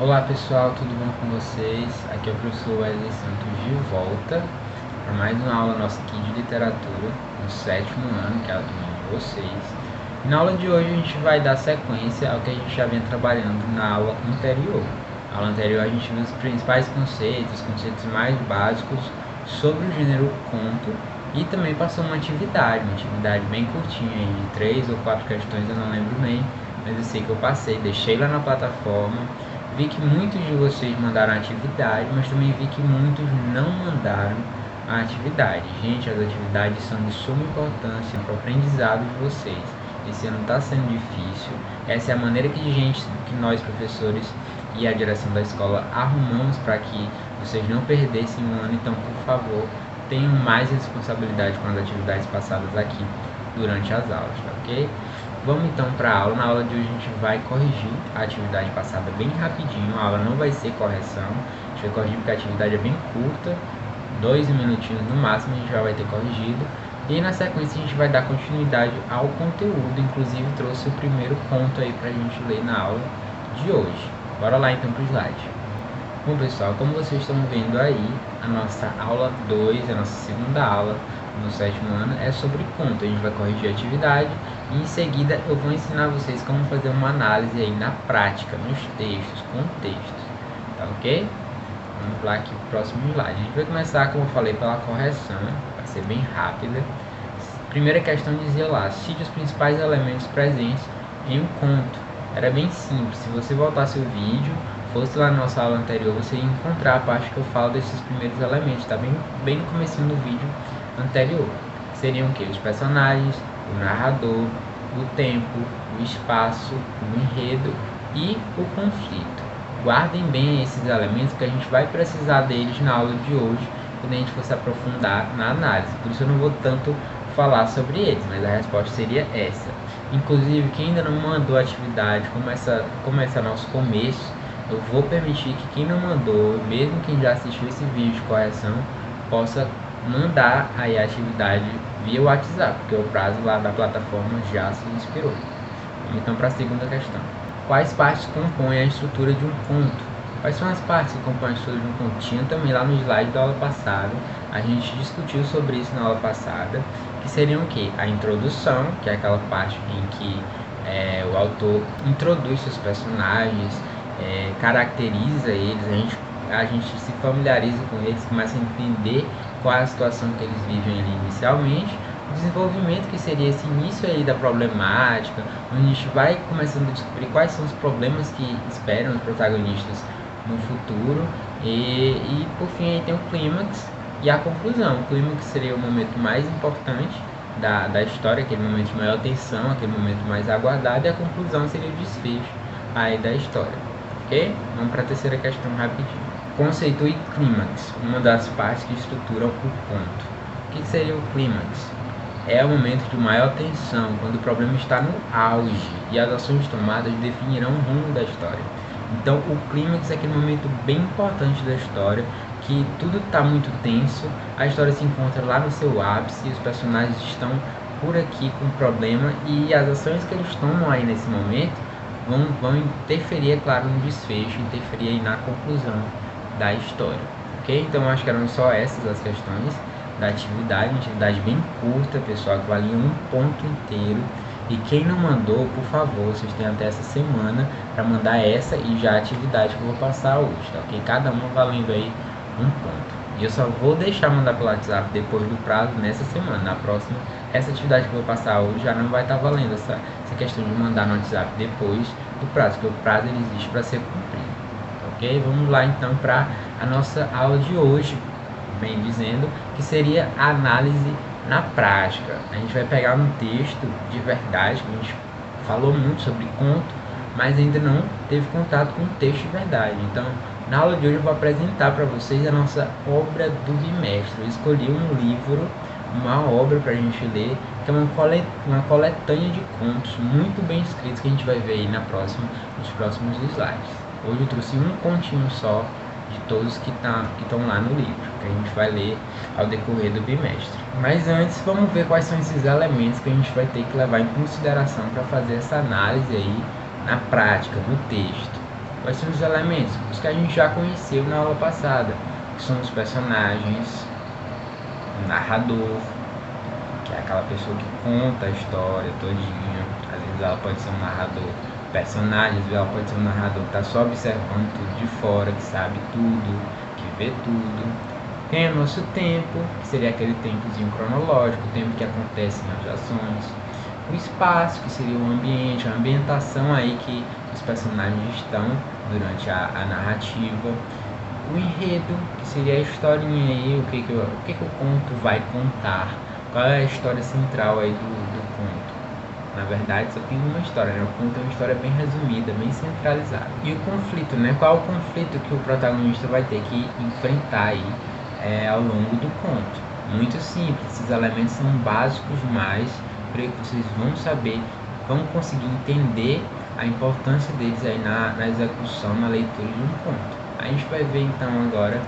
Olá pessoal, tudo bom com vocês? Aqui é o professor Wesley Santos de volta para mais uma aula nossa aqui de literatura, no 7º ano, que é a turma de vocês. E na aula de hoje a gente vai dar sequência ao que a gente já vinha trabalhando na aula anterior. Na aula anterior a gente viu os principais conceitos, os conceitos mais básicos sobre o gênero conto e também passou uma atividade bem curtinha, de 3 ou 4 questões, eu não lembro bem, mas eu sei que eu passei, deixei lá na plataforma. Vi que muitos de vocês mandaram a atividade, mas também vi que muitos não mandaram a atividade. Gente, as atividades são de suma importância para o aprendizado de vocês. Esse ano está sendo difícil. Essa é a maneira que nós professores e a direção da escola arrumamos para que vocês não perdessem um ano. Então, por favor, tenham mais responsabilidade com as atividades passadas aqui durante as aulas, tá ok? Vamos então para a aula. Na aula de hoje a gente vai corrigir a atividade passada bem rapidinho. A aula não vai ser correção, a gente vai corrigir porque a atividade é bem curta, 2 minutinhos no máximo a gente já vai ter corrigido. E na sequência a gente vai dar continuidade ao conteúdo, inclusive trouxe o primeiro ponto aí para a gente ler na aula de hoje. Bora lá então para o slide. Bom pessoal, como vocês estão vendo aí, a nossa aula 2, a nossa segunda aula no 7º ano é sobre conto. A gente vai corrigir a atividade e em seguida eu vou ensinar vocês como fazer uma análise aí na prática, nos textos, com textos, tá ok? Vamos lá aqui pro próximo slide. A gente vai começar, como eu falei, pela correção, vai ser bem rápida. Primeira questão dizia lá, cite os principais elementos presentes em um conto. Era bem simples, se você voltasse o vídeo, fosse lá na nossa aula anterior, você ia encontrar a parte que eu falo desses primeiros elementos, tá bem no comecinho do vídeo anterior. Seriam o que? Os personagens, o narrador, o tempo, o espaço, o enredo e o conflito. Guardem bem esses elementos que a gente vai precisar deles na aula de hoje, quando a gente for se aprofundar na análise. Por isso eu não vou tanto falar sobre eles, mas a resposta seria essa. Inclusive, quem ainda não mandou a atividade, como esse é nosso começo, eu vou permitir que quem não mandou, mesmo quem já assistiu esse vídeo de correção, possa mandar aí a atividade via WhatsApp, porque o prazo lá da plataforma já se expirou. Vamos então para a segunda questão. Quais partes compõem a estrutura de um conto? Quais são as partes que compõem a estrutura de um conto? Tinha também lá no slide da aula passada, a gente discutiu sobre isso na aula passada, que seriam o quê? A introdução, que é aquela parte em que o autor introduz seus personagens, caracteriza eles, a gente se familiariza com eles, começa a entender qual é a situação que eles vivem ali inicialmente, o desenvolvimento, que seria esse início aí da problemática, onde a gente vai começando a descobrir quais são os problemas que esperam os protagonistas no futuro, e por fim aí tem o clímax e a conclusão. O clímax seria o momento mais importante da história, aquele momento de maior tensão, aquele momento mais aguardado, e a conclusão seria o desfecho aí da história, ok? Vamos para a terceira questão rapidinho. Conceitue clímax, uma das partes que estruturam o conto. O que seria o clímax? É o momento de maior tensão, quando o problema está no auge e as ações tomadas definirão o rumo da história. Então, o clímax é aquele momento bem importante da história, que tudo está muito tenso, a história se encontra lá no seu ápice, os personagens estão por aqui com o problema e as ações que eles tomam aí nesse momento vão interferir, é claro, no desfecho, interferir aí na conclusão da história, ok? Então, acho que eram só essas as questões da atividade, uma atividade bem curta, pessoal, que valia um ponto inteiro. E quem não mandou, por favor, vocês têm até essa semana para mandar essa e já a atividade que eu vou passar hoje, tá ok? Cada uma valendo aí um ponto. E eu só vou deixar mandar pelo WhatsApp depois do prazo nessa semana. Na próxima, essa atividade que eu vou passar hoje já não vai estar valendo essa questão de mandar no WhatsApp depois do prazo, porque o prazo ele existe para ser cumprido, tá ok? Vamos lá então para a nossa aula de hoje, bem dizendo, que seria a análise na prática. A gente vai pegar um texto de verdade, que a gente falou muito sobre conto, mas ainda não teve contato com o texto de verdade. Então, na aula de hoje eu vou apresentar para vocês a nossa obra do bimestre. Eu escolhi um livro, uma obra para a gente ler, que é uma coletânea de contos muito bem escritos, que a gente vai ver aí nos próximos slides. Hoje eu trouxe um continho só de todos que estão lá no livro, que a gente vai ler ao decorrer do bimestre. Mas antes, vamos ver quais são esses elementos que a gente vai ter que levar em consideração para fazer essa análise aí na prática do texto. Quais são os elementos? Os que a gente já conheceu na aula passada, que são os personagens, o narrador, que é aquela pessoa que conta a história todinha. Às vezes ela pode ser um narrador personagem, às vezes ela pode ser um narrador que está só observando tudo de fora, que sabe tudo, que vê tudo. Tem o nosso tempo, que seria aquele tempozinho cronológico, o tempo que acontece nas ações. O espaço, que seria o ambiente, a ambientação aí que os personagens estão durante a narrativa. O enredo, que seria a historinha aí, o que o conto vai contar, qual é a história central aí do conto. Na verdade, só tem uma história, né? O conto é uma história bem resumida, bem centralizada. E o conflito, né? Qual é o conflito que o protagonista vai ter que enfrentar aí ao longo do conto? Muito simples, esses elementos são básicos demais para que vocês vão saber, vão conseguir entender a importância deles aí na execução, na leitura de um conto. A gente vai ver então agora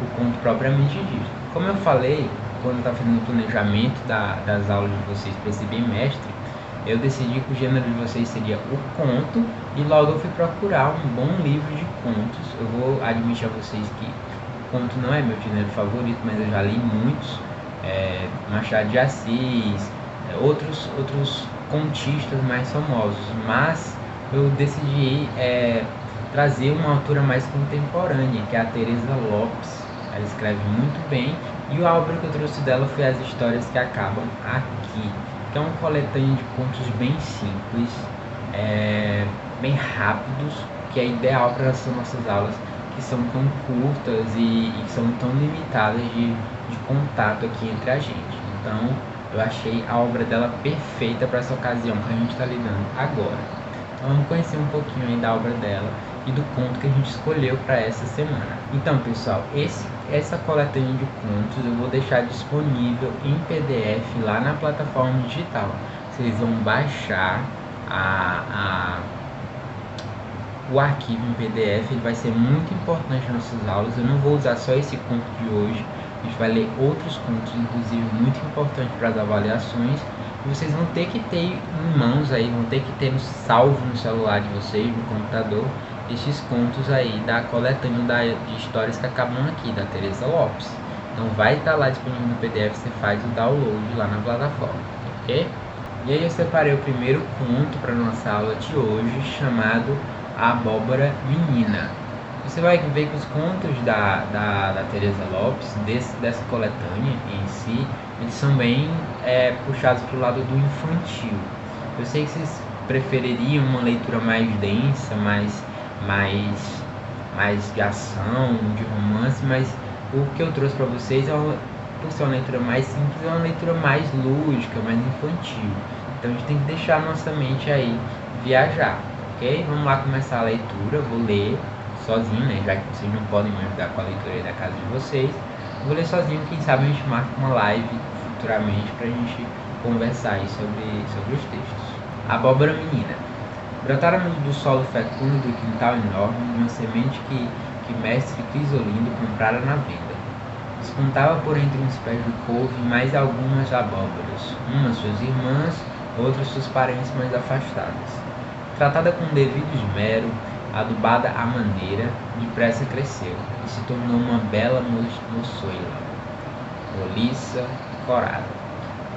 o conto propriamente dito. Como eu falei, quando eu estava fazendo o planejamento das aulas de vocês para esse bimestre, eu decidi que o gênero de vocês seria o conto e logo eu fui procurar um bom livro de contos. Eu vou admitir a vocês que o conto não é meu gênero favorito, mas eu já li muitos, Machado de Assis, outros contistas mais famosos, mas eu decidi trazer uma autora mais contemporânea, que é a Teresa Lopes. Ela escreve muito bem e a obra que eu trouxe dela foi As Histórias que Acabam Aqui, que é um coletâneo de contos bem simples, bem rápidos, que é ideal para as nossas aulas que são tão curtas e são tão limitadas de contato aqui entre a gente. Então eu achei a obra dela perfeita para essa ocasião que a gente está lidando agora. Então vamos conhecer um pouquinho aí da obra dela e do conto que a gente escolheu para essa semana. Então pessoal, essa coletânea de contos eu vou deixar disponível em PDF lá na plataforma digital. Vocês vão baixar o arquivo em PDF, ele vai ser muito importante nas nossas aulas. Eu não vou usar só esse conto de hoje, a gente vai ler outros contos, inclusive muito importantes para as avaliações. E vocês vão ter que ter em mãos aí, vão ter que ter salvo no celular de vocês, no computador, esses contos aí da coletânea de histórias que acabam aqui, da Teresa Lopes. Então vai estar lá disponível no PDF, você faz o download lá na plataforma, ok? E aí eu separei o primeiro conto para nossa aula de hoje, chamado A Abóbora Menina. Você vai ver que os contos da Teresa Lopes, dessa coletânea em si, eles são bem puxados para o lado do infantil. Eu sei que vocês prefeririam uma leitura mais densa, mais de ação, de romance, mas o que eu trouxe para vocês por ser uma leitura mais simples, é uma leitura mais lúdica, mais infantil. Então a gente tem que deixar a nossa mente aí viajar, ok? Vamos lá começar a leitura. Vou ler sozinho, né? Já que vocês não podem me ajudar com a leitura aí da casa de vocês, vou ler sozinho. Quem sabe a gente marca uma live futuramente para a gente conversar aí sobre os textos. Abóbora Menina. Brotara do solo fecundo do quintal enorme uma semente que mestre Crisolindo comprara na venda. Despontava por entre uns pés de couve mais algumas abóboras, umas suas irmãs, outras suas parentes mais afastadas. Tratada com devido esmero, adubada à maneira, depressa cresceu e se tornou uma bela moçoila, roliça, corada.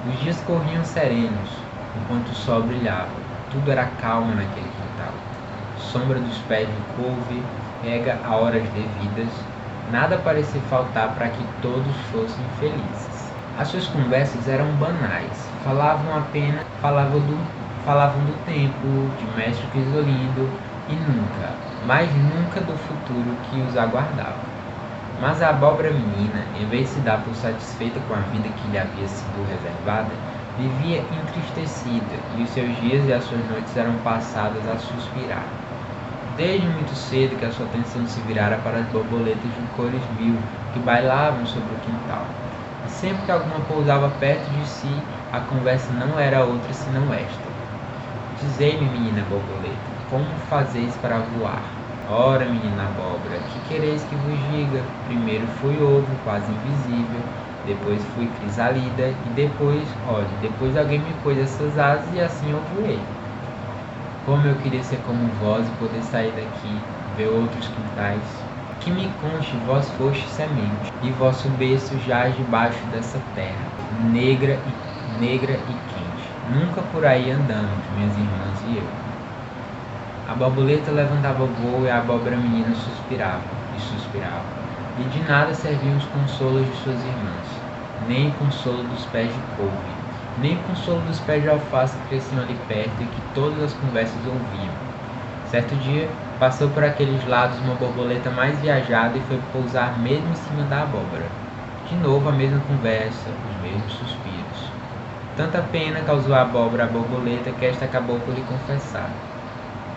Os dias corriam serenos, enquanto o sol brilhava. Tudo era calmo naquele quintal. Sombra dos pés de couve, rega a horas devidas, nada parecia faltar para que todos fossem felizes. As suas conversas eram banais, falavam do tempo, de mestre Crisolindo e nunca, mas nunca do futuro que os aguardava. Mas a abóbora menina, em vez de se dar por satisfeita com a vida que lhe havia sido reservada, vivia entristecida e os seus dias e as suas noites eram passadas a suspirar. Desde muito cedo que a sua atenção se virara para as borboletas de cores mil que bailavam sobre o quintal. E sempre que alguma pousava perto de si, a conversa não era outra senão esta. Dizei-me, menina borboleta, como fazeis para voar? Ora, menina abóbora, que quereis que vos diga? Primeiro fui ovo, quase invisível, depois fui crisalida, e depois alguém me pôs essas asas e assim eu voei. Como eu queria ser como vós e poder sair daqui, vê outros quintais. Que me conste, vós foste semente, e vosso berço jaz debaixo dessa terra, negra e quente. Nunca por aí andamos, minhas irmãs e eu. A borboleta levantava voo e a abóbora menina suspirava. E de nada serviam os consolos de suas irmãs, nem o consolo dos pés de couve, nem o consolo dos pés de alface que cresciam ali perto e que todas as conversas ouviam. Certo dia, passou por aqueles lados uma borboleta mais viajada e foi pousar mesmo em cima da abóbora. De novo a mesma conversa, os mesmos suspiros. Tanta pena causou a abóbora à borboleta que esta acabou por lhe confessar: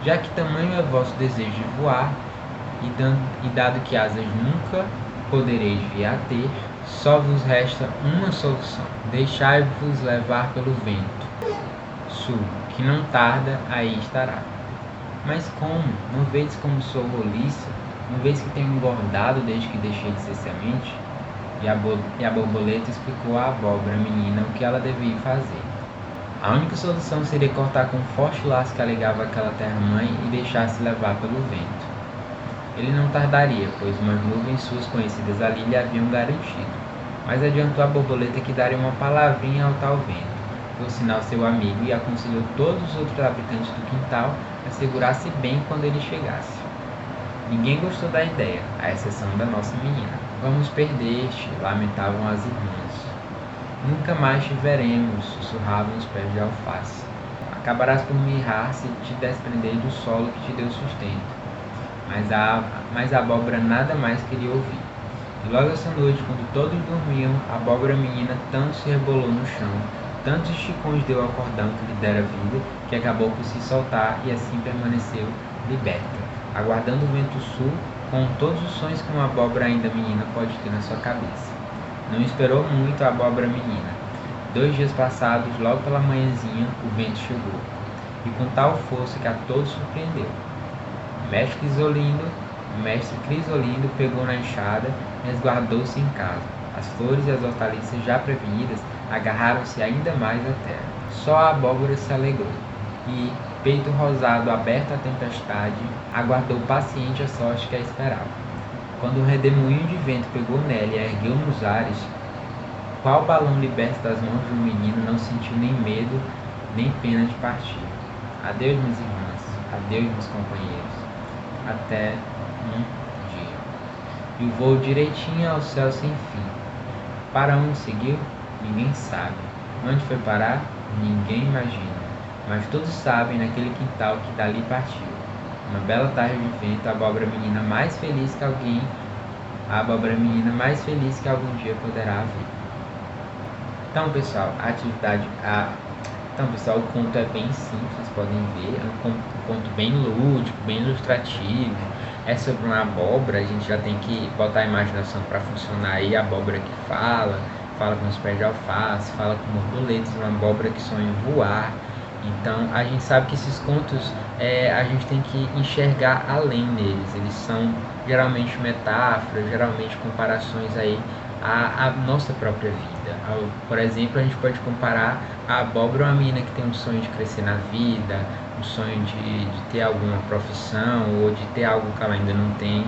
já que tamanho é vosso desejo de voar, e dado que asas nunca podereis vir a ter, só vos resta uma solução: deixai-vos levar pelo vento sul, que não tarda, aí estará. Mas como? Não vedes como sou roliça? Não vedes que tenho engordado desde que deixei de ser semente? E a borboleta explicou à abóbora menina o que ela devia fazer. A única solução seria cortar com um forte laço que aligava aquela terra-mãe e deixar-se levar pelo vento. Ele não tardaria, pois umas nuvens suas conhecidas ali lhe haviam garantido. Mas adiantou a borboleta que daria uma palavrinha ao tal vento, por sinal seu amigo, e aconselhou todos os outros habitantes do quintal a segurar-se bem quando ele chegasse. Ninguém gostou da ideia, à exceção da nossa menina. Vamos perder-te, lamentavam as irmãs. Nunca mais te veremos, sussurravam os pés de alface. Acabarás por mirrar se te desprender do solo que te deu sustento. Mas a abóbora nada mais queria ouvir. E logo essa noite, quando todos dormiam, a abóbora menina tanto se rebolou no chão, tantos esticões deu ao cordão que lhe dera vida, que acabou por se soltar e assim permaneceu liberta, aguardando o vento sul, com todos os sonhos que uma abóbora ainda menina pode ter na sua cabeça. Não esperou muito a abóbora menina. 2 dias passados, logo pela manhãzinha, o vento chegou, e com tal força que a todos surpreendeu. O mestre Crisolindo pegou na enxada e resguardou-se em casa. As flores e as hortaliças já prevenidas agarraram-se ainda mais à terra. Só a abóbora se alegrou e, peito rosado aberto à tempestade, aguardou paciente a sorte que a esperava. Quando um redemoinho de vento pegou nela e a ergueu nos ares, qual balão liberto das mãos do menino não sentiu nem medo, nem pena de partir. Adeus, minhas irmãs, adeus, meus companheiros. Até um dia. E o voo direitinho ao céu sem fim. Para onde seguiu? Ninguém sabe. Onde foi parar? Ninguém imagina. Mas todos sabem naquele quintal que dali partiu. Uma bela tarde de vento, a abóbora menina mais feliz que algum dia poderá haver. Então, pessoal, o conto é bem simples, vocês podem ver, é um conto bem lúdico, bem ilustrativo. É sobre uma abóbora, a gente já tem que botar a imaginação para funcionar aí. A abóbora que fala com os pés de alface, fala com borboletas, uma abóbora que sonha em voar. Então, a gente sabe que esses contos, a gente tem que enxergar além neles. Eles são geralmente metáforas, geralmente comparações aí à nossa própria vida. Por exemplo, a gente pode comparar a abóbora a uma menina que tem um sonho de crescer na vida, um sonho de ter alguma profissão ou de ter algo que ela ainda não tem.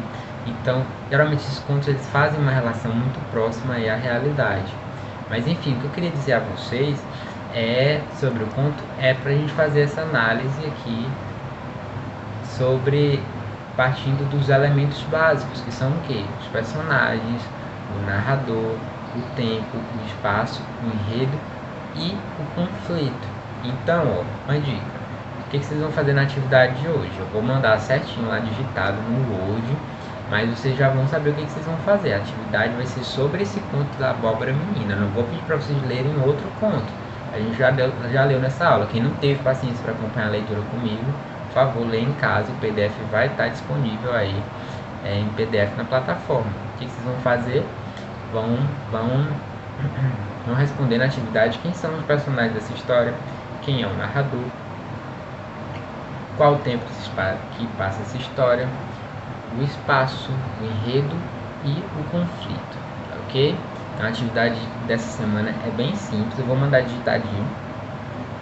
Então, geralmente esses contos eles fazem uma relação muito próxima aí à realidade. Mas enfim, o que eu queria dizer a vocês sobre o conto para a gente fazer essa análise aqui sobre, partindo dos elementos básicos, que são o quê? Os personagens, o narrador, o tempo, o espaço, o enredo e o conflito. Então, uma dica: o que vocês vão fazer na atividade de hoje? Eu vou mandar certinho lá digitado no Word, mas vocês já vão saber o que vocês vão fazer. A atividade vai ser sobre esse conto da abóbora menina. Não vou pedir para vocês lerem outro conto, a gente já leu nessa aula. Quem não teve paciência para acompanhar a leitura comigo, por favor, leia em casa. O PDF vai estar disponível aí em PDF na plataforma. O que vocês vão fazer? Vão responder na atividade quem são os personagens dessa história, quem é o narrador, qual o tempo que passa essa história, o espaço, o enredo e o conflito, ok? Então, a atividade dessa semana é bem simples. Eu vou mandar digitadinho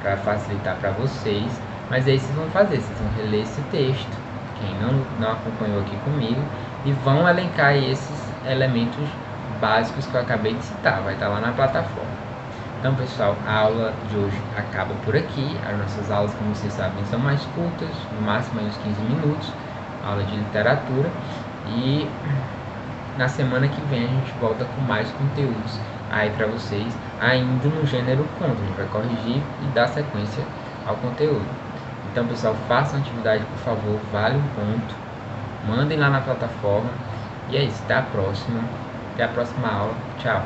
para facilitar para vocês, mas aí vocês vão fazer, vocês vão reler esse texto, quem não acompanhou aqui comigo, e vão elencar aí esses elementos básicos que eu acabei de citar, vai estar lá na plataforma. Então, pessoal, a aula de hoje acaba por aqui. As nossas aulas, como vocês sabem, são mais curtas, no máximo uns 15 minutos, aula de literatura, e na semana que vem a gente volta com mais conteúdos aí para vocês, ainda no gênero conto. A gente vai corrigir e dar sequência ao conteúdo. Então, pessoal, façam a atividade, por favor, vale um ponto, mandem lá na plataforma, e é isso, até a próxima aula, tchau!